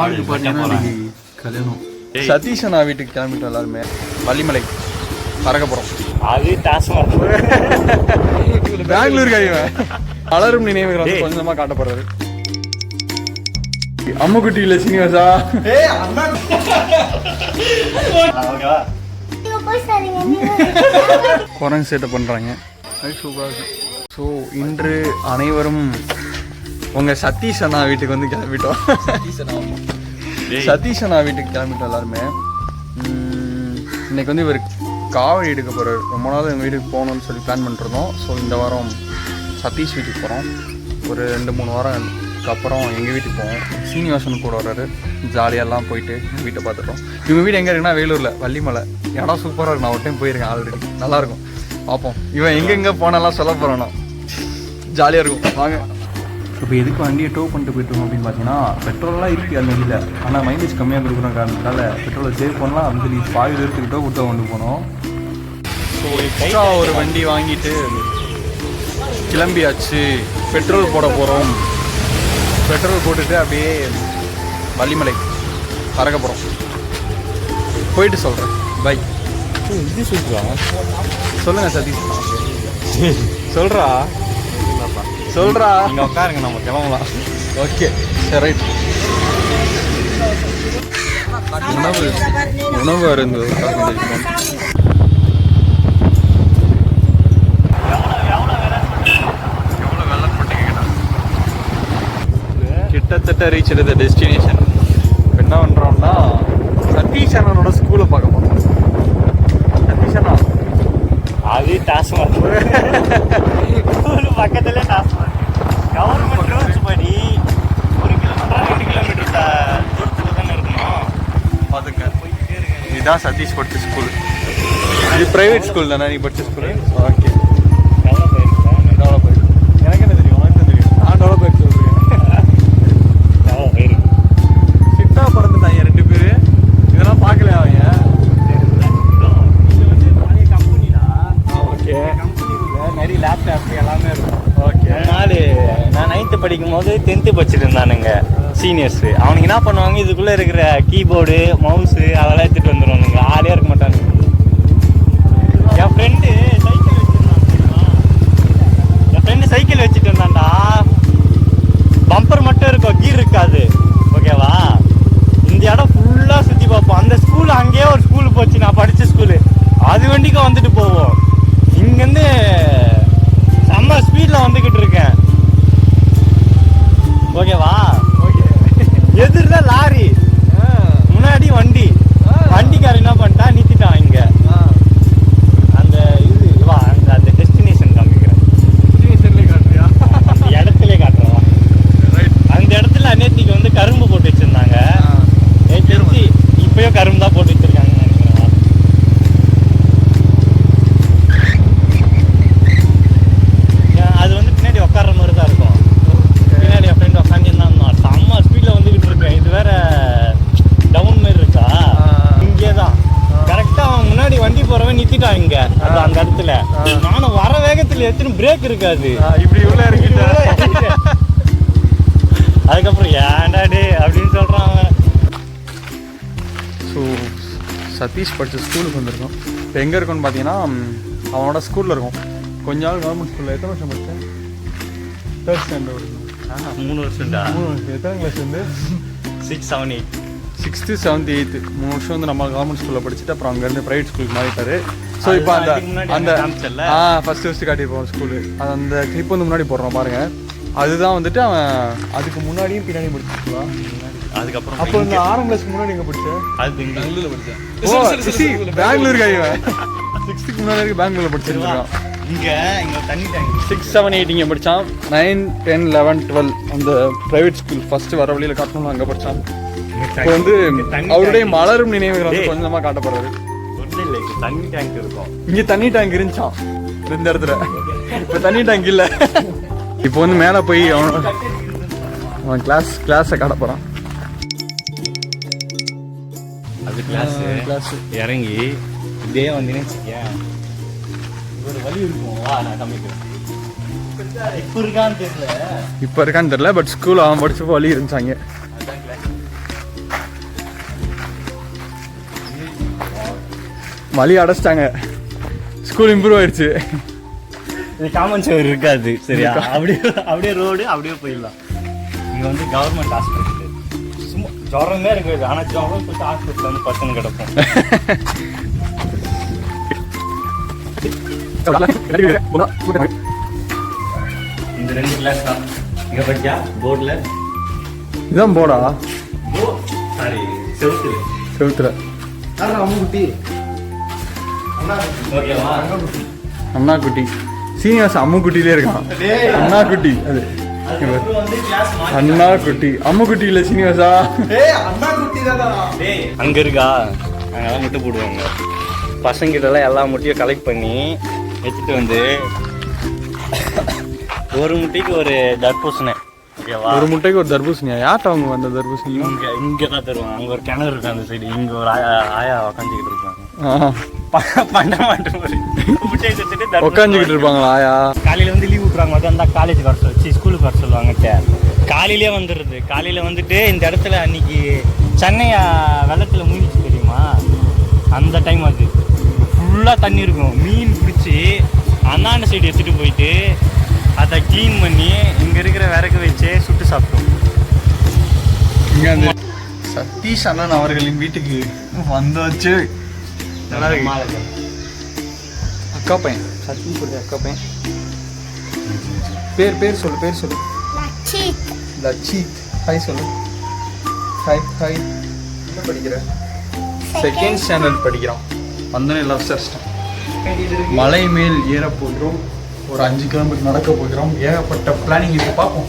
ஆளுக்கு பார்த்தீங்கன்னா கல்யாணம். சதீஷ் அண்ணா வீட்டுக்கு கிளம்பிட்டோம் எல்லாருமே. வள்ளிமலை பறக்க போகிறோம். அது பெங்களூர் கழிவன் வளரும் நினைவுகள் வந்து கொஞ்சமாக காட்டப்படுறது. அம்முக்குட்டி இல்லை சீனிவாசா. குரங்கு சேட்டை பண்ணுறாங்க. சூப்பராக இருக்கு. ஸோ இன்று அனைவரும் உங்கள் சதீஷ் அண்ணா வீட்டுக்கு வந்து கிளம்பிட்டோம். சதீஷ் அண்ணா வீட்டுக்கு கிளம்பிட்டோம் எல்லாருமே. இன்னைக்கு வந்து இவர் காவடி எடுக்க போகிறார். ரொம்ப நாள் எங்கள் வீட்டுக்கு போகணுன்னு சொல்லி பிளான் பண்ணிருந்தோம். ஸோ இந்த வாரம் சதீஷ் வீட்டுக்கு போகிறோம். ஒரு 2-3 வாரம் அப்புறம் எங்கள் வீட்டுக்கு போவோம். சீனிவாசன் கூட வர்றாரு. ஜாலியெல்லாம் போயிட்டு வீட்டை பார்த்துட்டோம். இவங்க வீடு எங்கே இருக்குன்னா வேலூரில் வள்ளிமலை. இடம் சூப்பராக இருக்கும். நான் ஒரு டைம் போயிருக்கேன் ஆல்ரெடி. நல்லாயிருக்கும். பார்ப்போம் இவன் எங்கெங்கே போனாலாம் சொல்ல போகிறானோ. ஜாலியாக இருக்கும். வாங்க. இப்போ எதுக்கு வண்டியை டோ பண்ணிட்டு போயிட்டோம் அப்படின்னு பார்த்தீங்கன்னா பெட்ரோல்லாம் இருக்குது அந்த வண்டியில். ஆனால் மைலேஜ் கம்மியாக கொடுக்குற காரணத்தால் பெட்ரோலை சேவ் பண்ணலாம் அப்படின்னு சொல்லி பாதி தூரத்துக்கிட்டோ கொடுத்தா கொண்டு போனோம். ஸோ எக்ஸ்ட்ரா ஒரு வண்டி வாங்கிட்டு கிளம்பியாச்சு. பெட்ரோல் போட போகிறோம். பெட்ரோல் போட்டுட்டு அப்படியே வள்ளிமலை பறக்க போகிறோம். போயிட்டு சொல்கிறேன். பை. இது சொல்லுவா சொல்லுங்கள் சதீஷ். சொல்கிறா சொல்கிறா. நீங்கள் உட்காருங்க, நம்ம கிளம்பலாம். ஓகே சரி ரைட். உணவு அருந்து கிட்டத்தட்ட ரீச் எடுத்த டெஸ்டினேஷன். என்ன பண்ணுறோம்னா சதீஷ் அண்ணனோட ஸ்கூலை பார்க்க போகிறோம். சதீஷ் அண்ணா அது டாஸ்மாக் ஸ்கூலு பக்கத்துல டாஸ்மாக். கவர்மெண்ட் ரூல்ஸ் படி 1 கிலோமீட்டர் 2 கிலோமீட்டர் தூரத்தில் தானே இருக்கணும். பார்த்துக்க. இதுதான் சதீஷ் படித்த ஸ்கூலு. இது ப்ரைவேட் ஸ்கூல் தானே நீ படித்த ஸ்கூலு? ஓகே. டெவலப் ஆயிருக்கு. டெவலப் ஆயிருக்கு. எனக்கு என்ன தெரியும்? உனக்கு தான் தெரியும். நான் டெவலப் ஆயிருக்கு சொல்கிறேன். டெவலப் ஆயிருக்கு. சிட்டா பிறந்துட்டாங்க 2 பேர். இதெல்லாம் பார்க்கலையா அவங்க? நிறைய லேப்டாப் எல்லாமே இருக்கும். ஓகே. நான் 9th படிக்கும் போது 10th படிச்சுட்டு இருந்தானுங்க சீனியர்ஸ். அவனுக்கு என்ன பண்ணுவாங்க, இதுக்குள்ள இருக்கிற கீபோர்டு மவுஸு அதெல்லாம் எடுத்துட்டு வந்துடுவானுங்க. ஆளே இருக்க மாட்டானுங்க. என் ஃப்ரெண்டு சைக்கிள் வச்சுட்டு இருந்தான்டா. பம்பர் மட்டும் இருக்கும், கீர் இருக்காது. ஓகேவா? இந்த இடம் ஃபுல்லாக சுற்றி பார்ப்போம். அந்த ஸ்கூல் அங்கேயே ஒரு ஸ்கூல் போச்சு, நான் படித்த ஸ்கூலு. அது வண்டிக்கு வந்துட்டு போவோம். இங்கேருந்து செம்ம ஸ்பீடில் வந்துக்கிட்டு இருக்கேன். ஓகேவா? ஓகே. எதிரில் லாரி, முன்னாடி வண்டி. வண்டிக்காரர் என்ன பண்ணிட்டா, நிறுத்திட்டான். இங்கே அந்த இது வா, அந்த டெஸ்டினேஷன் காமிக்கிறேன். டெஸ்டினேஷன்லேயே காட்டுறியா? அந்த இடத்துலேயே காட்டுறவா. அந்த இடத்துல நேத்திக்கு வந்து கரும்பு போட்டு வச்சுருந்தாங்க. தெரிஞ்சு இப்போயும் கரும்பு தான் போட்டு வச்சுருக்காங்க. அது வந்து பின்னாடி உட்கார்ற மாதிரி தான் இருக்கும். பின்னாடி என் ஃப்ரெண்ட் உட்காந்துருந்தான். செம்ம ஸ்பீடில் வந்துக்கிட்டு இருக்கேன். இது வேற டவுன் மாதிரி இருக்கா. இங்கே தான் கரெக்டாக அவன் முன்னாடி வண்டி போகிறவன் நிறுத்திட்டான். இங்கே அந்த இடத்துல நானும் வர வேகத்தில் எடுத்துன்னு பிரேக் இருக்காது. இப்படி இவ்வளோ இருக்கு. அதுக்கப்புறம் ஏன்டாடே அப்படின்னு சொல்கிறான் அவன். ஸோ சதீஷ் படித்த ஸ்கூலுக்கு வந்திருக்கோம். இப்போ எங்கே இருக்கோன்னு பார்த்தீங்கன்னா அவனோட ஸ்கூலில் இருக்கும். கொஞ்ச நாள் கவர்மெண்ட் ஸ்கூலில். எத்தனை வருஷம் படித்தேன்? 3rd standard. 3 வருஷம்டா. 3 வருஷம். எத்தனை கிளாஸ் வந்து? 6, 7, 8. 6th, 7th, 8th 3 வருஷம் வந்து நம்ம கவர்மெண்ட் ஸ்கூலில் படிச்சுட்டு அப்புறம் அங்கேருந்து ப்ரைவேட் ஸ்கூலுக்கு மாறிட்டாரு. ஸோ இப்போ அந்த ஃபஸ்ட்டு காட்டியிருப்போம் ஸ்கூலு. அது அந்த கிளிப் வந்து முன்னாடி போடுறோம் பாருங்கள். அதுதான் வந்துட்டு அவன் அதுக்கு முன்னாடியும் பின்னாடியும் படிச்சிருக்கலாம். அதுக்கப்புறம் அப்போ இந்த 6ஆம் கிளாஸ்க்கு முன்னாடி எங்கே படித்தேன்? அது பெங்களூரில் படித்தேன். பெங்களூர் கழிவன் 6th முன்னாடி வரைக்கும் பெங்களூரில் படிச்சிருக்கான். இங்கே தண்ணி டேங்க் 6, 7, 8 இங்கே படித்தான். 9, 10, 11, 12 அந்த ப்ரைவேட் ஸ்கூல் ஃபஸ்ட்டு வர வழியில் காட்டணும் அங்கே படித்தான். இப்போ வந்து அவருடைய மலரும் நினைவுகள் வந்து கொஞ்சமாக காட்டப்படுறது. ஒன்றும் இல்லை, தண்ணி டேங்க் இருக்கும். இங்கே தண்ணி டேங்க் இருந்துச்சான் இந்த இடத்துல. இப்போ தண்ணி டேங்க் இல்லை. இப்போ வந்து மேலே போய் அவன் கிளாஸை காட்ட போகிறான். அது கிளாஸ் இறங்கி இதே வந்தீங்கன்னு ஒரு வழி இருக்கும். நான் காமிக்கிறேன். இப்போ இருக்கான்னு தெரியல. பட் ஸ்கூல் அவன் படிச்சப்போ வழி இருந்துச்சாங்க. வழி அடைச்சிட்டாங்க, ஸ்கூல் இம்ப்ரூவ் ஆயிடுச்சு. இது காமன் சேவர் இருக்காது சரியா, அப்படியே ரோடு அப்படியே போயிடலாம். இங்கே வந்து கவர்மெண்ட் ஹாஸ்பிட்டல், சும்மா ஜுரமே இருக்காது, ஆனால் ஜுரம் போட்டு ஹாஸ்பிட்டலில் வந்து பசங்க கிடப்போம். இந்த 2 கிளாஸ் தான் இங்கே பற்றியா போர்டில், இதான் போடா சாரி செவுத்துல செவுத்துல. அம்முக்குட்டி ஓகேவா? அண்ணா குட்டி சீனிவாசன் அம்முக்குட்டிலே இருக்கான். அண்ணா குட்டி அது அதுக்கப்புறம் வந்து கிளாஸ் அண்ணா குட்டி, அம்முக்குட்டி இல்லை சீனிவாசா. அண்ணா குட்டி தானா? அங்கே இருக்கா, அங்கெல்லாம் முட்டை போடுவாங்க. பசங்கிட்டலாம் எல்லா முட்டையும் கலெக்ட் பண்ணி வச்சுட்டு வந்து ஒரு முட்டைக்கு ஒரு தர்பூசணி ஓகேவா? ஒரு முட்டைக்கு ஒரு தர்பூசணியா? யார்கிட்ட அவங்க வந்த தர்பூசணி? இங்கே தான் தருவாங்க. அங்கே ஒரு கிணறு இருக்கு அந்த சைடு, இங்கே ஒரு ஆயா உக்காந்துக்கிட்டு இருப்பாங்க. பண்ண மாட்டேன் முட்டையை வச்சுட்டு உட்காந்துக்கிட்டு இருப்பாங்களா ஆயா? காலையில் வந்து லீவ் விட்ருவாங்க, மொத்தம் வந்தால் காலேஜ் வர சொல்லி ஸ்கூலுக்கு வர சொல்லுவாங்கட்ட. காலையிலே வந்துடுது. காலையில் வந்துட்டு இந்த இடத்துல அன்னைக்கு சென்னை வெள்ளத்தில் மூழ்கிச்சு தெரியுமா, அந்த டைம் அது ஃபுல்லாக தண்ணி இருக்கும். மீன் பிடிச்சி அண்ணாண்ட சைடு எடுத்துகிட்டு போயிட்டு அதை க்ளீன் பண்ணி இங்கே இருக்கிற விறகு வச்சு சுட்டு சாப்பிட்டோம். இங்கே அந்த சதீஷ் அண்ணன் அவர்களின் வீட்டுக்கு வந்தாச்சு. நல்லா இருக்கு. அக்கா பையன் சதீஷ் சொல்லி அக்கா பையன். பேர் சொல்லு. லட்சித். ஹாய் சொல்லு. ஹாய். என்ன படிக்கிற? செகண்ட் ஸ்டாண்டர்ட் படிக்கிறான். வந்தோன்னே எல்லாம் விசாரிச்சிட்டோம். மலை மேல் ஏற போகிறோம், ஒரு 5 கிலோமீட்டர் நடக்க போகிறோம். ஏகப்பட்ட பிளானிங் இருக்கு, பார்ப்போம்.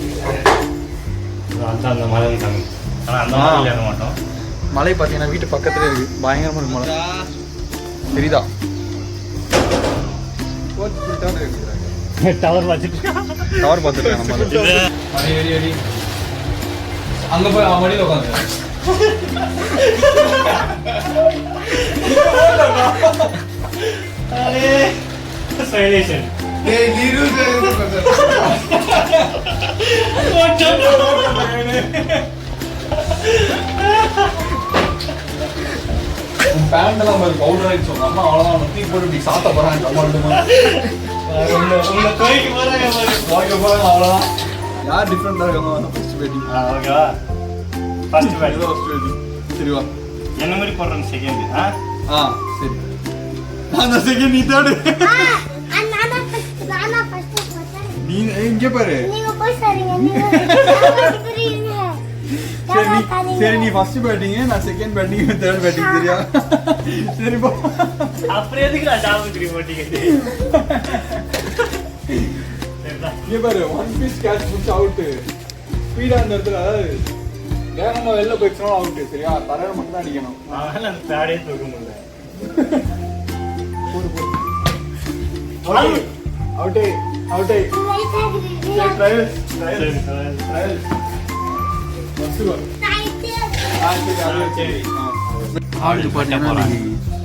அந்த மலை தாங்க, ஆனால் அந்த மாதிரி ஏற மாட்டோம். மலை பார்த்தீங்கன்னா வீட்டு பக்கத்துலேயே இருக்குது, பயங்கரமாக இருக்கு மலை. தெரியுதா? டவர் வச்சுட்டு டவர் பார்த்துருக்கேன் நம்ம. அடி அங்கே போய் அவன் வழியில் உட்காந்து பேண்டெல்லாம் பவுடர் ஆகிடுச்சு. உங்கள் அம்மா அவ்வளோதான் நொத்தி போட்டு இப்படி சாத்த போகிறாங்க. அவ்வளோதான். யார் டிஃப்ரெண்டாக இருக்காங்க? First batting. ஓகேவா? First batting. சரிவா? என்ன மாதிரி போடுறேன் செகண்ட்? சரி. நான் தான் செகண்ட், நீ தேர்டு. நீ இங்கே பாரு. சரி நீ ஃபர்ஸ்ட் பேட்டிங், நான் செகண்ட் பேட்டிங், தேர்ட் பேட்டிங். சரியா? சரி போ. அப்புறம் எதுக்கு நான் டாபுக்கு போட்டீங்க? இங்கே பாரு, 1 பீஸ் கேட்ச் புடிச்சு அவுட்டு. ஸ்பீடாக அந்த இடத்துல வேகமாக வெளில போயிடுச்சுனா அவுட்டு. சரியா? தரையில மட்டும் தான் அடிக்கணும். அதனால அந்த பேடே தூக்க முடியல. அவுட்டே.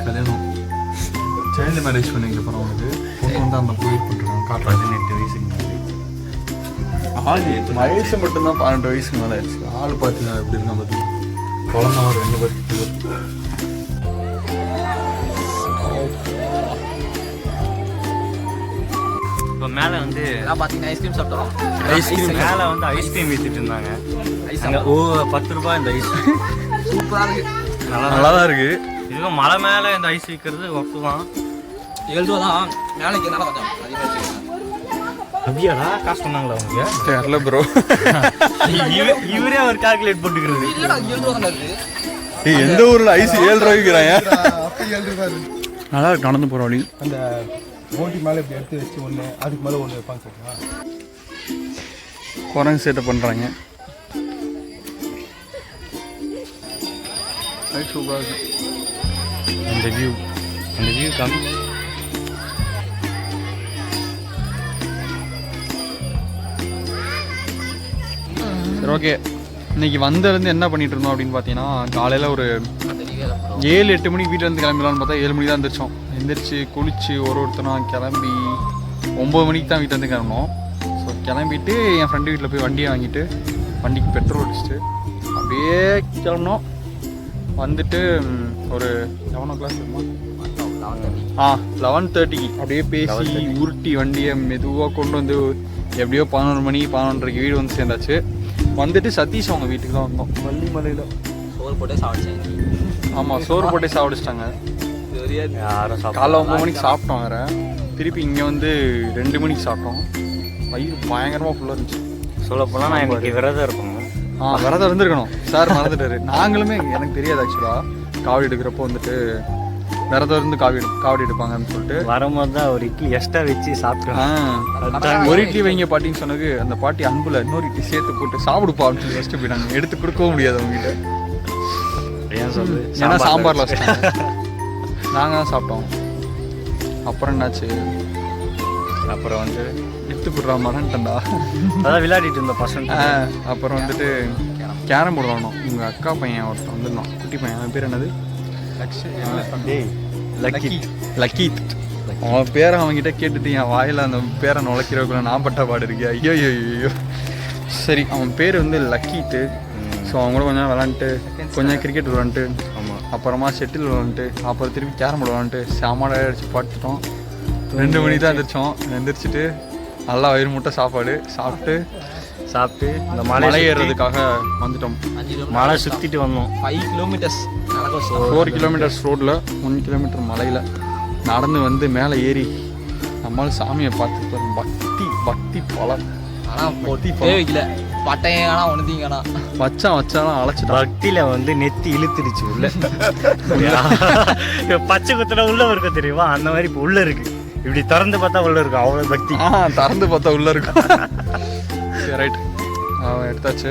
கல்யாணம் சைல்டு மேரேஜ் பண்ணிக்க போகிறோம். அவனுக்கு பொண்ணு வந்து அந்த போயிட்டு பண்ணிருக்காங்க. 18 வயசுக்கு வயசு மட்டும்தான் 12 வயசுக்கு மேலே ஆயிடுச்சு. ஆள் பார்த்தீங்கன்னா எப்படி இருக்கா பார்த்து. குழந்தை ஒரு 2 பேர். இப்போ மேலே வந்து பார்த்தீங்கன்னா ஐஸ்கிரீம் சாப்பிட்டோம். ஐஸ்கிரீம் மேலே வந்து ஐஸ்கிரீம் வித்துட்டு இருந்தாங்க. அங்கே 10 ரூபாய் இந்த ஐஸ். சூப்பராக இருக்கு. நல்லா தான் இருக்கு. இதுவும் மலை மேலே இந்த ஐஸ் விற்கிறது ஒர்த்து தான். 7 ரூபா தான். மேலே நல்லா கொஞ்சம் அதிகமாக. அப்படியாடா? காசு பண்ணாங்களா அவங்க? தெரியல ப்ரோ. இவரே அவர் கால்குலேட் போட்டுக்கிறது. இல்லைடா 7 ரூபா தான் இருக்குது. எந்த ஊரில் ஐஸ் 7 ரூபாய்க்குறாங்க? அப்போ 7 ரூபா இருக்கு. நல்லா இருக்கு. நடந்து போகிற வழி. அந்த போட்டி மேலே இப்படி எடுத்து வச்சு ஒன்று, அதுக்கு மேலே ஒன்று வைப்பாங்க சொல்லுங்களா? குரங்கு சேட்டை பண்ணுறாங்க. சூப்பராக இருக்கு அந்த வியூ காமி. சரி ஓகே. இன்னைக்கு வந்திருந்து என்ன பண்ணிட்டு இருந்தோம் அப்படின்னு பார்த்தீங்கன்னா, காலையில் ஒரு 7-8 மணிக்கு வீட்டிலேருந்து கிளம்பிடலான்னு பார்த்தா 7 மணிக்கு தான் எந்திரிச்சோம். எந்திரிச்சு குளிச்சு ஒருத்தனா கிளம்பி 9 மணிக்கு தான் வீட்டிலேருந்து கிளம்பணும். ஸோ கிளம்பிட்டு என் ஃப்ரெண்டு வீட்டில் போய் வண்டியை வாங்கிட்டு வண்டிக்கு பெட்ரோல் அடிச்சுட்டு அப்படியே கிளம்பினோம். வந்துட்டு ஒரு 7 o'clock இருக்குமா 11:30 அப்படியே பேசி உருட்டி வண்டியை மெதுவாக கொண்டு வந்து எப்படியோ 11 மணி 11:30 வீடு வந்து சேர்ந்தாச்சு. வந்துட்டு சதீஷ் அவங்க வீட்டுக்கு தான் வந்தோம், வள்ளிமலையில். சோறு போட்டே சாப்பிடுச்சேன். ஆமாம், சோறு போட்டே சாப்பிடுச்சிட்டாங்க. யாரும் காலைல 9 மணிக்கு சாப்பிட்டோம் வேறு. திருப்பி இங்கே வந்து 2 மணிக்கு சாப்பிட்டோம். வயிறு பயங்கரமாக ஃபுல்லாக இருந்துச்சு. சொல்ல போனால் நான் எனக்கு விரதம் இருக்கணும். விரதம் இருந்திருக்கணும் சார், மறந்துட்டாரு. நாங்களுமே எனக்கு தெரியாது ஆக்சுவலாக காவடி எடுக்கிறப்போ வந்துட்டு விரதம் இருந்து காவடி எடுப்பாங்கன்னு சொல்லிட்டு வரும்போது தான் ஒரு இட்லி எக்ஸ்ட்ரா வச்சு சாப்பிட்டோம். ஒரு இட்லி வைங்க பாட்டின்னு சொன்னது அந்த பாட்டி அன்புல இன்னொரு இட்லி சேர்த்து போட்டு சாப்பிடுப்பா அப்படின்னு ஃபஸ்ட்டு போயிட்டாங்க. எடுத்து கொடுக்கவும் முடியாது அவங்ககிட்ட, ஏன் சொல்லு, ஏன்னா சாம்பாரில் வச்சுட்டாங்க. நாங்கள் தான் சாப்பிட்டோம். அப்புறம் என்னாச்சு, அப்புறம் வந்து எடுத்து கொடுறா மறந்துட்டா. அதான் விளையாடிட்டு இருந்த பசங்க. அப்புறம் வந்துட்டு கேரம் போர்டு விளாடணும். உங்கள் அக்கா பையன் ஒருத்தன் வந்துருந்தான், குட்டி பையன். அவன் பேர் என்னது? லக்கீத். அவன் பேரை அவன்கிட்ட கேட்டுட்டு என் வாயில் அந்த பேரை நுழைக்கிறவக்குள்ள நான் பட்ட பாடு இருக்கு. ஐயோ ஐயோ. சரி, அவன் பேர் வந்து லக்கீத்து. ஸோ அவங்க கூட கொஞ்சம் விளாண்டுட்டு, கொஞ்சம் கிரிக்கெட் விளாண்டுட்டு, ஆமாம், அப்புறமா ஷெட்டில் விளாண்டுட்டு, அப்புறம் திருப்பி கேரம் போர்டு விளாண்டுட்டு சாமான் அடிச்சு படுத்துட்டோம். 2 மணி தான் எழுந்திரிச்சோம். எழுந்திரிச்சிட்டு நல்லா வயிறு முட்டை சாப்பாடு சாப்பிட்டு இந்த மலை ஏறுறதுக்காக வந்துட்டோம். மலை சுற்றிட்டு வந்தோம். 5 கிலோமீட்டர்ஸ் 4 கிலோமீட்டர்ஸ் ரோட்டில் 1 கிலோமீட்டர் மலையில் நடந்து வந்து மேலே ஏறி நம்மளால சாமியை பார்த்து பக்தி பலம். ஆனால் வைக்கல பட்டையும் காணா ஒன்றுத்தையும் காணா. வச்சாலும் அழைச்சிட்டோம். பக்தியில வந்து நெத்தி இழுத்துடுச்சு உள்ள. பச்சை குத்துனா உள்ள இருக்கும் தெரியுமா, அந்த மாதிரி இப்போ உள்ள இருக்கு. இப்படி திறந்து பார்த்தா உள்ள இருக்கும், அவ்வளோ பக்தி. திறந்து பார்த்தா உள்ள இருக்கும். சரி, ரைட், எடுத்தாச்சு.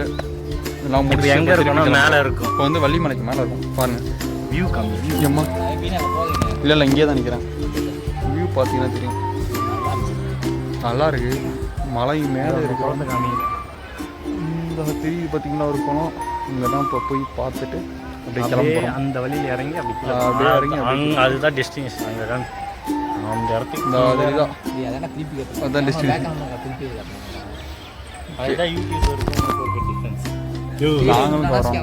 எல்லாம் முடிச்சு எங்க இருக்கணும், மேலே இருக்கும். இப்போ வந்து வள்ளிமலைக்கு மேலே இருக்கும் பாருங்க. வியூ கம்மி. அம்மா இல்லை இங்கே தான் நிற்கிறேன். வியூ பார்த்தீங்கன்னா தெரியும், நல்லா இருக்கு. மலை மேலே இருக்கு. இந்த தெரியுது பார்த்தீங்கன்னா ஒரு குளம். இங்கே தான் இப்போ போய் பார்த்துட்டு அப்படியே கிளம்புறோம். அந்த வழியில் இறங்கி அப்படியே இறங்கி அதுதான் டெஸ்டினேஷன். அங்கே தான் அந்த இடத்துக்கு அதுதான் திருப்பி அதான் டெஸ்டினேஷன். அதுதான் யூடியூப் இருக்கும் டிஃபரன்ஸ். நாங்களும் வரோம்.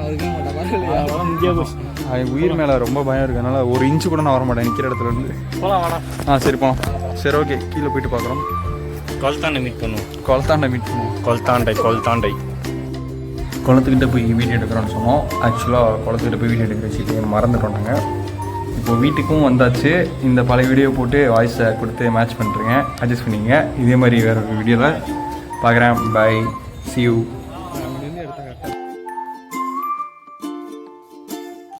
உயிர் மேலே ரொம்ப பயம் இருக்குது, அதனால் ஒரு இன்ச்சு கூட நான் வர மாட்டேன் நிற்கிற இடத்துல இருந்து. போகலாம் வேணாம். சரி போகலாம். சரி, ஓகே, கீழே போயிட்டு பார்க்குறோம். கொல்தாண்டை மீட் பண்ணுவோம். கொளத்தாண்டை மீட் பண்ணுவோம். கொல்தாண்டை குளத்துக்கிட்ட போய் வீடியோ எடுக்கிறோன்னு சொன்னோம். ஆக்சுவலாக குளத்துக்கிட்ட போய் வீடியோ எடுக்கிற சீட்டை மறந்துட்டோம் நாங்கள். இப்போ வீட்டுக்கும் வந்தாச்சு. இந்த பழைய வீடியோ போட்டு வாய்ஸை கொடுத்து மேட்ச் பண்ணுறீங்க, அட்ஜஸ்ட் பண்ணிங்க. இதே மாதிரி வேறு ஒரு வீடியோவில் பார்க்குறேன். Bye, see you.